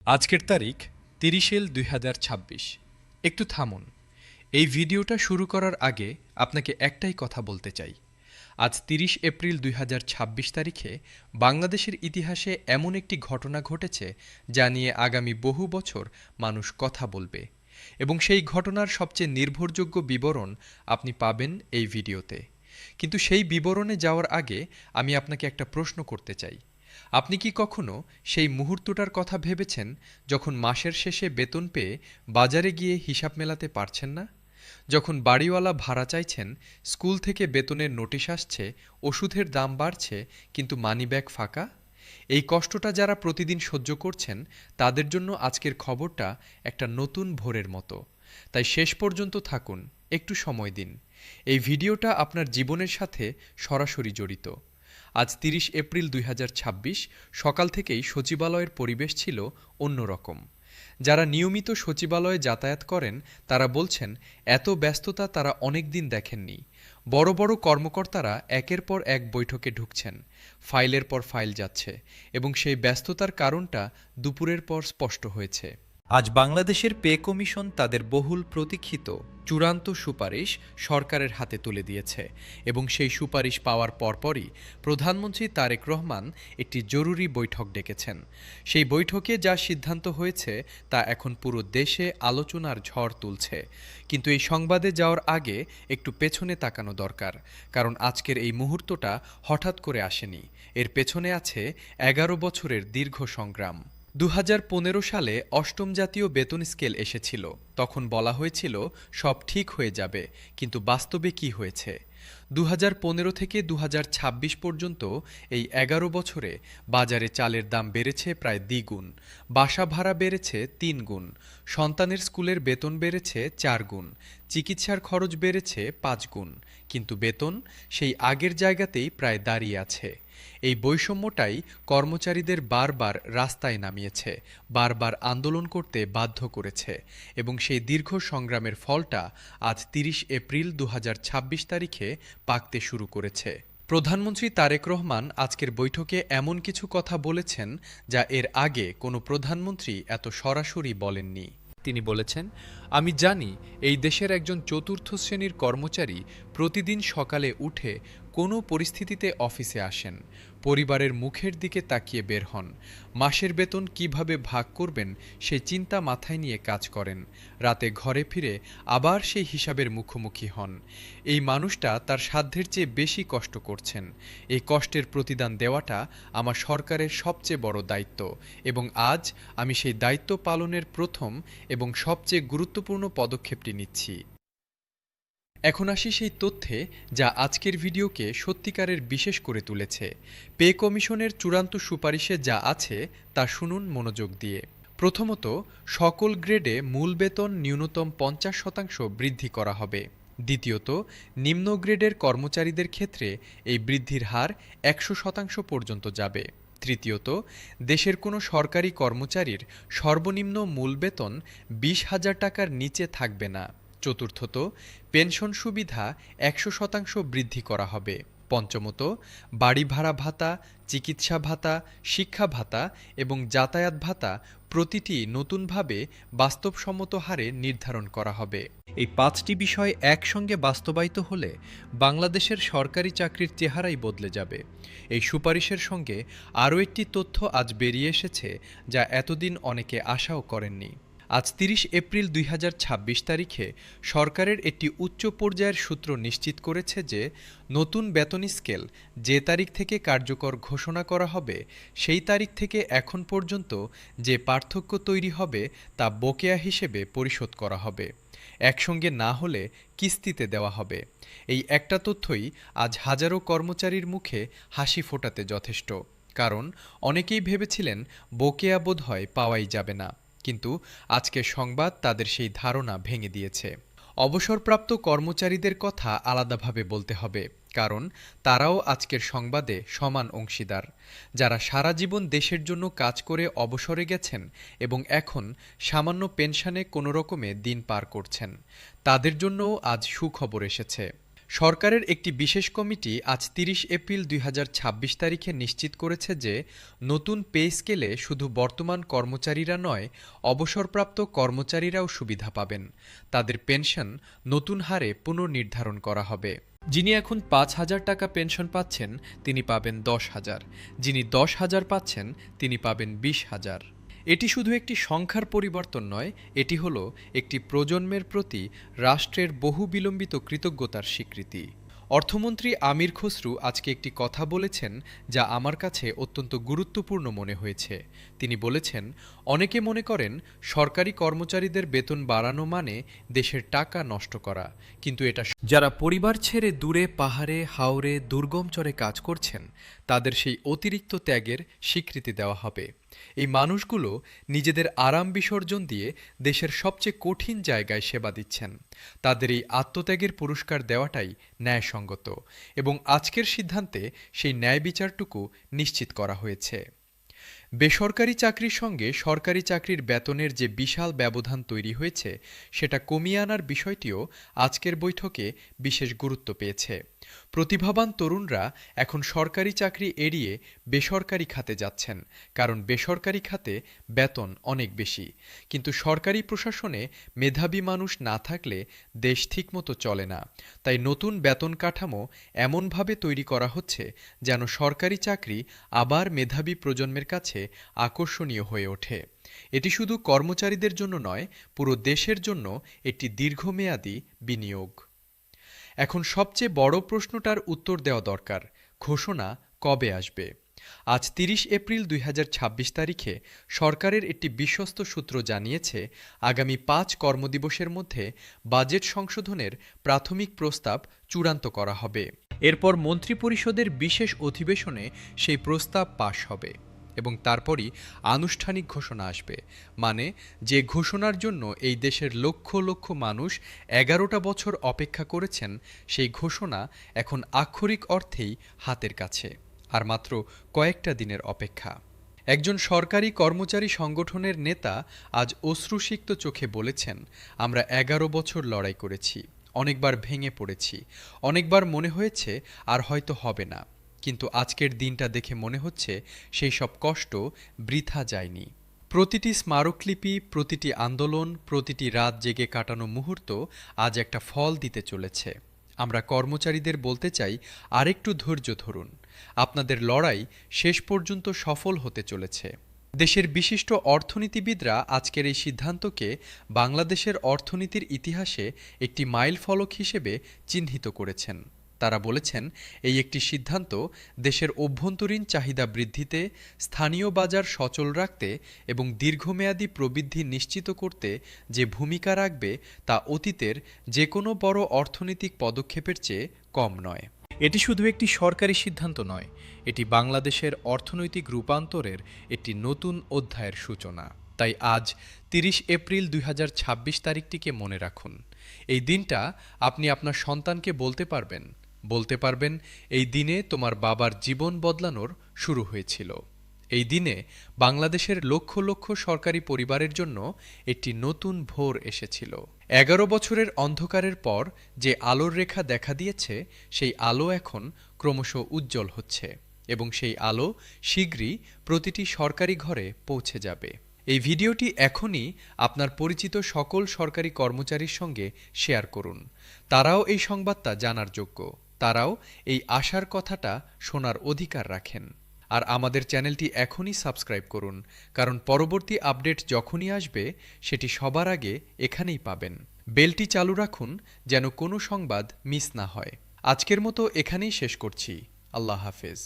আজকের তারিখ ৩০/এল/২০২৬। একটু থামুন। এই ভিডিওটা শুরু করার আগে আপনাকে একটাই কথা বলতে চাই। আজ ৩০ এপ্রিল ২০২৬ তারিখে বাংলাদেশের ইতিহাসে এমন একটি ঘটনা ঘটেছে যা নিয়ে আগামী বহু বছর মানুষ কথা বলবে, এবং সেই ঘটনার সবচেয়ে নির্ভরযোগ্য বিবরণ আপনি পাবেন এই ভিডিওতে। কিন্তু সেই বিবরণে যাওয়ার আগে আমি আপনাকে একটা প্রশ্ন করতে চাই। আপনি কি কখনো সেই মুহূর্তটার কথা ভেবেছেন যখন মাসের শেষে বেতন পেয়ে বাজারে গিয়ে হিসাব মেলাতে পারছেন না? যখন বাড়িওয়ালা ভাড়া চাইছেন, স্কুল থেকে বেতনের নোটিশ আসছে, ওষুধের দাম বাড়ছে, কিন্তু মানিব্যাগ ফাঁকা? এই কষ্টটা যারা প্রতিদিন সহ্য করছেন তাদের জন্য আজকের খবরটা একটা নতুন ভোরের মতো। তাই শেষ পর্যন্ত থাকুন, একটু সময় দিন। এই ভিডিওটা আপনার জীবনের সাথে সরাসরি জড়িত। আজ ৩০ এপ্রিল ২০২৬ সকাল থেকেই সচিবালয়ের পরিবেশ ছিল অন্যরকম। যারা নিয়মিত সচিবালয়ে যাতায়াত করেন তারা বলছেন এত ব্যস্ততা তারা অনেক দিন দেখেননি। বড় বড় কর্মকর্তারা একের পর এক বৈঠকে ঢুকছেন, ফাইলের পর ফাইল যাচ্ছে, এবং সেই ব্যস্ততার কারণটা দুপুরের পর স্পষ্ট হয়েছে। আজ বাংলাদেশের পে কমিশন তাদের বহুল প্রতীক্ষিত চূড়ান্ত সুপারিশ সরকারের হাতে তুলে দিয়েছে, এবং সেই সুপারিশ পাওয়ার পরপরই প্রধানমন্ত্রী তারেক রহমান একটি জরুরি বৈঠক ডেকেছেন। সেই বৈঠকে যা সিদ্ধান্ত হয়েছে তা এখন পুরো দেশে আলোচনার ঝড় তুলছে। কিন্তু এই সংবাদে যাওয়ার আগে একটু পেছনে তাকানো দরকার, কারণ আজকের এই মুহূর্তটা হঠাৎ করে আসেনি। এর পেছনে আছে ১১ বছরের দীর্ঘ সংগ্রাম। ২০১৫ সালে অষ্টম জাতীয় বেতন স্কেল এসেছিল। তখন বলা হয়েছিল সব ঠিক হয়ে যাবে, কিন্তু বাস্তবে কি হয়েছে? ২০১৫ থেকে ২০২৬ পর্যন্ত এই ১১ বছরে বাজারে চালের দাম বেড়েছে প্রায় দ্বিগুণ, বাসা ভাড়া বেড়েছে ৩ গুণ, সন্তানের স্কুলের বেতন বেড়েছে ৪ গুণ, চিকিৎসার খরচ বেড়েছে ৫ গুণ, কিন্তু বেতন সেই আগের জায়গাতেই প্রায় দাঁড়িয়ে আছে। এই বৈষম্যটাই কর্মচারীদের বারবার রাস্তায় নামিয়েছে, বারবার আন্দোলন করতে বাধ্য করেছে, এবং সেই দীর্ঘ সংগ্রামের ফলটা আজ ৩০ এপ্রিল ২০২৬ তারিখে পাকতে শুরু করেছে। প্রধানমন্ত্রী তারেক রহমান আজকের বৈঠকে এমন কিছু কথা বলেছেন যা এর আগে কোনো প্রধানমন্ত্রী এত সরাসরি বলেননি। তিনি বলেছেন, আমি জানি এই দেশের একজন চতুর্থ শ্রেণীর কর্মচারী প্রতিদিন সকালে উঠে কোনো পরিস্থিতিতে অফিসে আসেন, পরিবারের মুখের দিকে তাকিয়ে বের হন, মাসের বেতন কিভাবে ভাগ করবেন সেই চিন্তা মাথায় নিয়ে কাজ করেন, রাতে ঘরে ফিরে আবার সেই হিসাবের মুখোমুখি হন। এই মানুষটা তার সাধ্যের চেয়ে বেশি কষ্ট করছেন। এই কষ্টের প্রতিদান দেওয়াটা আমার সরকারের সবচেয়ে বড় দায়িত্ব, এবং আজ আমি সেই দায়িত্ব পালনের প্রথম এবং সবচেয়ে গুরুত্বপূর্ণ পদক্ষেপটি নিচ্ছি। এখন আসি সেই তথ্যে যা আজকের ভিডিওকে সত্যিকারের বিশেষ করে তুলেছে। পে কমিশনের চূড়ান্ত সুপারিশে যা আছে তা শুনুন মনোযোগ দিয়ে। প্রথমত, সকল গ্রেডে মূল বেতন ন্যূনতম ৫০% বৃদ্ধি করা হবে। দ্বিতীয়ত, নিম্ন গ্রেডের কর্মচারীদের ক্ষেত্রে এই বৃদ্ধির হার ১০০% পর্যন্ত যাবে। তৃতীয়ত, দেশের কোনো সরকারি কর্মচারীর সর্বনিম্ন মূল বেতন ২০,০০০ টাকার নিচে থাকবে না। চতুর্থত, পেনশন সুবিধা ১০০% বৃদ্ধি করা হবে। পঞ্চমত, বাড়ি ভাড়া ভাতা, চিকিৎসা ভাতা, শিক্ষা ভাতা এবং যাতায়াত ভাতা প্রতিটি নতুনভাবে বাস্তবসম্মত হারে নির্ধারণ করা হবে। এই ৫টি বিষয় একসঙ্গে বাস্তবায়িত হলে বাংলাদেশের সরকারি চাকরির চেহারাই বদলে যাবে। এই সুপারিশের সঙ্গে আরও একটি তথ্য আজ বেরিয়ে এসেছে যা এতদিন অনেকে আশাও করেননি। আজ ৩০ এপ্রিল ২০২৬ তারিখে সরকারের একটি উচ্চ পর্যায়ের সূত্র নিশ্চিত করেছে যে নতুন বেতন স্কেল যে তারিখ থেকে কার্যকর ঘোষণা করা হবে সেই তারিখ থেকে এখন পর্যন্ত যে পার্থক্য তৈরি হবে তা বকেয়া হিসেবে পরিশোধ করা হবে। একসঙ্গে না হলে কিস্তিতে দেওয়া হবে। এই একটা তথ্যই আজ হাজারো কর্মচারীর মুখে হাসি ফোটাতে যথেষ্ট, কারণ অনেকেই ভেবেছিলেন বকেয়া বোধহয় পাওয়াই যাবে না। কিন্তু আজকের সংবাদ তাদের সেই ধারণা ভেঙে দিয়েছে। অবসরপ্রাপ্ত কর্মচারীদের কথা আলাদাভাবে বলতে হবে, কারণ তারাও আজকের সংবাদে সমান অংশীদার। যারা সারা জীবন দেশের জন্য কাজ করে অবসরে গেছেন এবং এখন সামান্য পেনশনে কোনো রকমে দিন পার করছেন, তাদের জন্যও আজ সুখবর এসেছে। সরকারের একটি বিশেষ কমিটি আজ ৩০ এপ্রিল ২০২৬ তারিখে নিশ্চিত করেছে যে নতুন পে স্কেলে শুধু বর্তমান কর্মচারীরা নয়, অবসরপ্রাপ্ত কর্মচারীরাও সুবিধা পাবেন। তাদের পেনশন নতুন হারে পুনর্নির্ধারণ করা হবে। যিনি এখন ৫,০০০ টাকা পেনশন পাচ্ছেন তিনি পাবেন ১০,০০০, যিনি ১০,০০০ পাচ্ছেন তিনি পাবেন ২০,০০০। এটি শুধু একটি সংখ্যার পরিবর্তন নয়, এটি হলো একটি প্রজন্মের প্রতি রাষ্ট্রের বহু বিলম্বিত কৃতজ্ঞতার স্বীকৃতি। অর্থমন্ত্রী আমির খসরু আজকে একটি কথা বলেছেন যা আমার কাছে অত্যন্ত গুরুত্বপূর্ণ মনে হয়েছে। তিনি বলেছেন, অনেকে মনে করেন সরকারি কর্মচারীদের বেতন বাড়ানো মানে দেশের টাকা নষ্ট করা, কিন্তু এটা যারা পরিবার ছেড়ে দূরে পাহাড়ে হাওরে দুর্গম চরে কাজ করছেন তাদের সেই অতিরিক্ত ত্যাগের স্বীকৃতি দেওয়া হবে। এই মানুষগুলো নিজেদের আরাম বিসর্জন দিয়ে দেশের সবচেয়ে কঠিন জায়গায় সেবা দিচ্ছেন। তাদের এই আত্মত্যাগের পুরস্কার দেওয়াটাই ন্যায়সঙ্গত এবং আজকের সিদ্ধান্তে সেই ন্যায় বিচারটুকু নিশ্চিত করা হয়েছে। বেসরকারি চাকরির সঙ্গে সরকারি চাকরির বেতনের যে বিশাল ব্যবধান তৈরি হয়েছে সেটা কমিয়ে আনার বিষয়টিও আজকের বৈঠকে বিশেষ গুরুত্ব পেয়েছে। প্রতিভাবান তরুণরা এখন সরকারি চাকরি এড়িয়ে বেসরকারি খাতে যাচ্ছেন, কারণ বেসরকারি খাতে বেতন অনেক বেশি। কিন্তু সরকারি প্রশাসনে মেধাবী মানুষ না থাকলে দেশ ঠিকমতো চলে না। তাই নতুন বেতন কাঠামো এমনভাবে তৈরি করা হচ্ছে যেন সরকারি চাকরি আবার মেধাবী প্রজন্মের কাছে আকর্ষণীয় হয়ে ওঠে। এটি শুধু কর্মচারীদের জন্য নয়, পুরো দেশের জন্য একটি দীর্ঘমেয়াদী বিনিয়োগ। এখন সবচেয়ে বড় প্রশ্নটার উত্তর দেওয়া দরকার, ঘোষণা কবে আসবে? আজ ৩০ এপ্রিল ২০২৬ তারিখে সরকারের একটি বিশ্বস্ত সূত্র জানিয়েছে, আগামী ৫ কর্মদিবসের মধ্যে বাজেট সংশোধনের প্রাথমিক প্রস্তাব চূড়ান্ত করা হবে। এরপর মন্ত্রিপরিষদের বিশেষ অধিবেশনে সেই প্রস্তাব পাশ হবে এবং তারপরই আনুষ্ঠানিক ঘোষণা আসবে। মানে, যে ঘোষণার জন্য এই দেশের লক্ষ লক্ষ মানুষ ১১টা বছর অপেক্ষা করেছেন, সেই ঘোষণা এখন আক্ষরিক অর্থেই হাতের কাছে। আর মাত্র কয়েকটা দিনের অপেক্ষা। একজন সরকারি কর্মচারী সংগঠনের নেতা আজ অশ্রুসিক্ত চোখে বলেছেন, আমরা ১১ বছর লড়াই করেছি, অনেকবার ভেঙে পড়েছি, অনেকবার মনে হয়েছে আর হয়তো হবে না, কিন্তু আজকের দিনটা দেখে মনে হচ্ছে সেই সব কষ্ট বৃথা যায়নি। প্রতিটি স্মারকলিপি, প্রতিটি আন্দোলন, প্রতিটি রাত জেগে কাটানো মুহূর্ত আজ একটা ফল দিতে চলেছে। আমরা কর্মচারীদের বলতে চাই, আরেকটু ধৈর্য ধরুন, আপনাদের লড়াই শেষ পর্যন্ত সফল হতে চলেছে। দেশের বিশিষ্ট অর্থনীতিবিদরা আজকের এই সিদ্ধান্তকে বাংলাদেশের অর্থনীতির ইতিহাসে একটি মাইলফলক হিসেবে চিহ্নিত করেছেন। তারা বলেছেন, এই একটি সিদ্ধান্ত দেশের অভ্যন্তরীণ চাহিদা বৃদ্ধিতে, স্থানীয় বাজার সচল রাখতে এবং দীর্ঘমেয়াদী প্রবৃদ্ধি নিশ্চিত করতে যে ভূমিকা রাখবে তা অতীতের যে কোনো বড় অর্থনৈতিক পদক্ষেপের চেয়ে কম নয়। এটি শুধু একটি সরকারি সিদ্ধান্ত নয়, এটি বাংলাদেশের অর্থনৈতিক রূপান্তরের একটি নতুন অধ্যায়ের সূচনা। তাই আজ ৩০ এপ্রিল ২০২৬ তারিখটিকে মনে রাখুন। এই দিনটা আপনি আপনার সন্তানকে বলতে পারবেন, এই দিনে তোমার বাবার জীবন বদলানোর শুরু হয়েছিল। এই দিনে বাংলাদেশের লক্ষ লক্ষ সরকারি পরিবারের জন্য একটি নতুন ভোর এসেছিল। ১১ বছরের অন্ধকারের পর যে আলোর রেখা দেখা দিয়েছে, সেই আলো এখন ক্রমশ উজ্জ্বল হচ্ছে এবং সেই আলো শীঘ্রই প্রতিটি সরকারি ঘরে পৌঁছে যাবে। এই ভিডিওটি এখনই আপনার পরিচিত সকল সরকারি কর্মচারীর সঙ্গে শেয়ার করুন। তারাও এই সংবাদটা জানার যোগ্য, তারাও এই আশার কথাটা শোনার অধিকার রাখেন। আর আমাদের চ্যানেলটি এখনই সাবস্ক্রাইব করুন, কারণ পরবর্তী আপডেট যখনই আসবে সেটি সবার আগে এখানেই পাবেন। বেলটি চালু রাখুন যেন কোনো সংবাদ মিস না হয়। আজকের মতো এখানেই শেষ করছি। আল্লাহ হাফেজ।